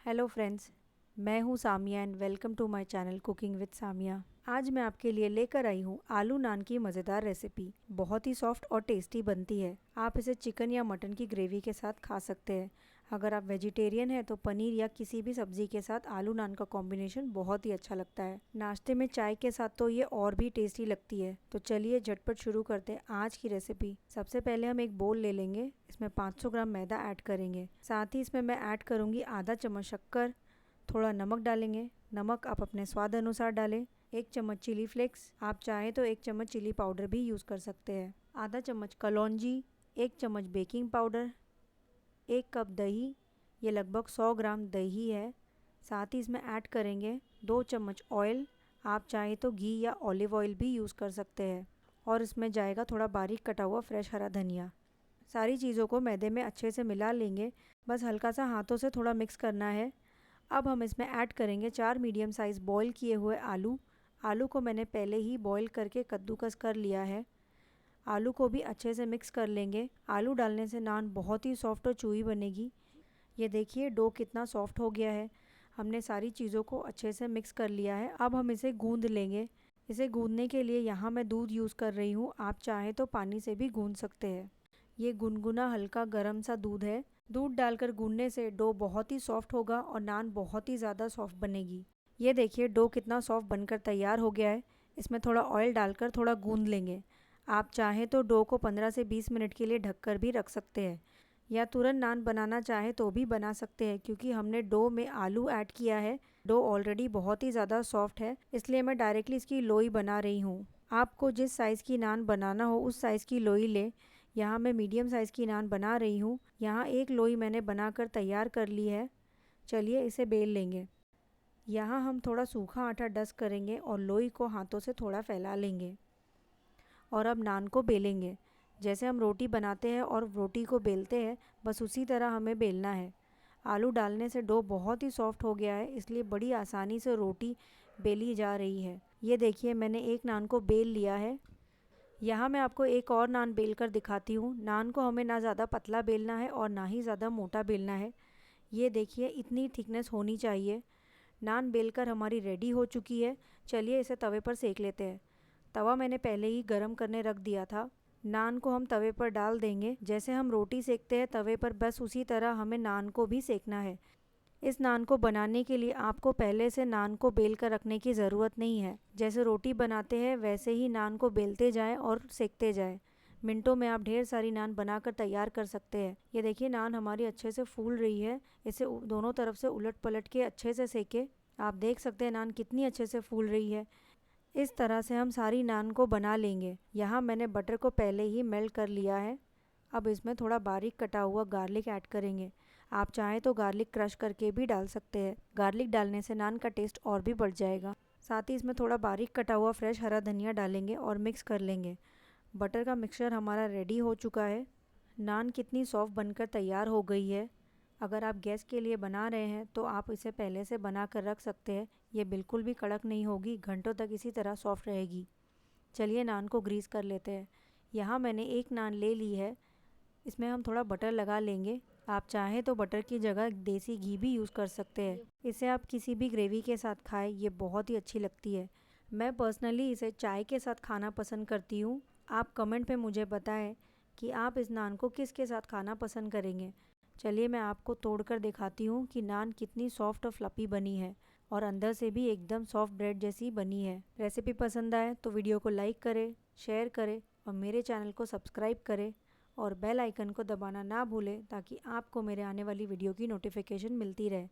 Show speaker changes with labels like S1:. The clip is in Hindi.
S1: हेलो फ्रेंड्स, मैं हूँ Samia and welcome to my channel cooking with Samia. आज मैं आपके लिए लेकर आई हूँ आलू नान की मज़ेदार रेसिपी। बहुत ही सॉफ्ट और टेस्टी बनती है। आप इसे चिकन या मटन की ग्रेवी के साथ खा सकते हैं। अगर आप वेजिटेरियन हैं तो पनीर या किसी भी सब्जी के साथ आलू नान का कॉम्बिनेशन बहुत ही अच्छा लगता है। नाश्ते में चाय के साथ तो ये और भी टेस्टी लगती है। तो चलिए झटपट शुरू करते हैं आज की रेसिपी। सबसे पहले हम एक बोल ले लेंगे। इसमें 500 ग्राम मैदा ऐड करेंगे। साथ ही इसमें मैं ऐड करूँगी आधा चम्मच शक्कर, थोड़ा नमक डालेंगे। नमक आप अपने स्वाद अनुसार डालें। 1 चम्मच चिली फ्लेक्स, आप चाहें तो 1 चम्मच चिली पाउडर भी यूज़ कर सकते हैं। आधा चम्मच कलौंजी, 1 चम्मच बेकिंग पाउडर, 1 कप दही, ये लगभग 100 ग्राम दही है। साथ ही इसमें ऐड करेंगे 2 चम्मच ऑयल, आप चाहें तो घी या ऑलिव ऑयल भी यूज़ कर सकते हैं। और इसमें जाएगा थोड़ा बारीक कटा हुआ फ्रेश हरा धनिया। सारी चीज़ों को मैदे में अच्छे से मिला लेंगे। बस हल्का सा हाथों से थोड़ा मिक्स करना है। अब हम इसमें ऐड करेंगे 4 मीडियम साइज़ बॉईल किए हुए आलू। आलू को मैंने पहले ही बॉईल करके कद्दूकस कर लिया है। आलू को भी अच्छे से मिक्स कर लेंगे। आलू डालने से नान बहुत ही सॉफ्ट और चूई बनेगी। ये देखिए डो कितना सॉफ्ट हो गया है। हमने सारी चीज़ों को अच्छे से मिक्स कर लिया है। अब हम इसे गूंद लेंगे। इसे गूंदने के लिए यहाँ मैं दूध यूज़ कर रही हूँ, आप चाहें तो पानी से भी गूंद सकते हैं। ये गुनगुना हल्का गर्म सा दूध है। दूध डालकर गूंदने से डो बहुत ही सॉफ्ट होगा और नान बहुत ही ज़्यादा सॉफ्ट बनेगी। ये देखिए डो कितना सॉफ्ट बनकर तैयार हो गया है। इसमें थोड़ा ऑयल डालकर थोड़ा गूंद लेंगे। आप चाहें तो डो को 15 से 20 मिनट के लिए ढककर भी रख सकते हैं, या तुरंत नान बनाना चाहे तो भी बना सकते हैं। क्योंकि हमने डो में आलू ऐड किया है, डो ऑलरेडी बहुत ही ज़्यादा सॉफ्ट है, इसलिए मैं डायरेक्टली इसकी लोई बना रही हूँ। आपको जिस साइज़ की नान बनाना हो उस साइज़ की लोई ले। यहाँ मैं मीडियम साइज़ की नान बना रही हूँ। यहाँ एक लोई मैंने बनाकर तैयार कर ली है। चलिए इसे बेल लेंगे। यहाँ हम थोड़ा सूखा आटा डस्ट करेंगे और लोई को हाथों से थोड़ा फैला लेंगे। और अब नान को बेलेंगे। जैसे हम रोटी बनाते हैं और रोटी को बेलते हैं, बस उसी तरह हमें बेलना है। आलू डालने से डो बहुत ही सॉफ्ट हो गया है, इसलिए बड़ी आसानी से रोटी बेली जा रही है। ये देखिए मैंने एक नान को बेल लिया है। यहाँ मैं आपको एक और नान बेल कर दिखाती हूँ। नान को हमें ना ज़्यादा पतला बेलना है और ना ही ज़्यादा मोटा बेलना है। ये देखिए इतनी थिकनेस होनी चाहिए। नान बेलकर हमारी रेडी हो चुकी है। चलिए इसे तवे पर सेक लेते हैं। तवा मैंने पहले ही गरम करने रख दिया था। नान को हम तवे पर डाल देंगे। जैसे हम रोटी सेकते हैं तवे पर, बस उसी तरह हमें नान को भी सेकना है। इस नान को बनाने के लिए आपको पहले से नान को बेल कर रखने की ज़रूरत नहीं है। जैसे रोटी बनाते हैं वैसे ही नान को बेलते जाएं और सेकते जाएं। मिनटों में आप ढेर सारी नान बनाकर तैयार कर सकते हैं। ये देखिए नान हमारी अच्छे से फूल रही है। इसे दोनों तरफ से उलट पलट के अच्छे से सेके। आप देख सकते हैं नान कितनी अच्छे से फूल रही है। इस तरह से हम सारी नान को बना लेंगे। यहाँ मैंने बटर को पहले ही मेल्ट कर लिया है। अब इसमें थोड़ा बारीक कटा हुआ गार्लिक ऐड करेंगे। आप चाहें तो गार्लिक क्रश करके भी डाल सकते हैं। गार्लिक डालने से नान का टेस्ट और भी बढ़ जाएगा। साथ ही इसमें थोड़ा बारीक कटा हुआ फ्रेश हरा धनिया डालेंगे और मिक्स कर लेंगे। बटर का मिक्सचर हमारा रेडी हो चुका है। नान कितनी सॉफ्ट बनकर तैयार हो गई है। अगर आप गैस के लिए बना रहे हैं तो आप इसे पहले से बना कर रख सकते हैं। ये बिल्कुल भी कड़क नहीं होगी, घंटों तक इसी तरह सॉफ्ट रहेगी। चलिए नान को ग्रीस कर लेते हैं। यहाँ मैंने एक नान ले ली है। इसमें हम थोड़ा बटर लगा लेंगे। आप चाहें तो बटर की जगह देसी घी भी यूज़ कर सकते हैं। इसे आप किसी भी ग्रेवी के साथ खाएं, ये बहुत ही अच्छी लगती है। मैं पर्सनली इसे चाय के साथ खाना पसंद करती हूँ। आप कमेंट पे मुझे बताएं कि आप इस नान को किसके साथ खाना पसंद करेंगे। चलिए मैं आपको तोड़कर दिखाती हूँ कि नान कितनी सॉफ्ट और फ्लफ़ी बनी है और अंदर से भी एकदम सॉफ्ट ब्रेड जैसी बनी है। रेसिपी पसंद आए तो वीडियो को लाइक करें, शेयर करें और मेरे चैनल को सब्सक्राइब करें और बेल आइकन को दबाना ना भूलें ताकि आपको मेरे आने वाली वीडियो की नोटिफिकेशन मिलती रहे।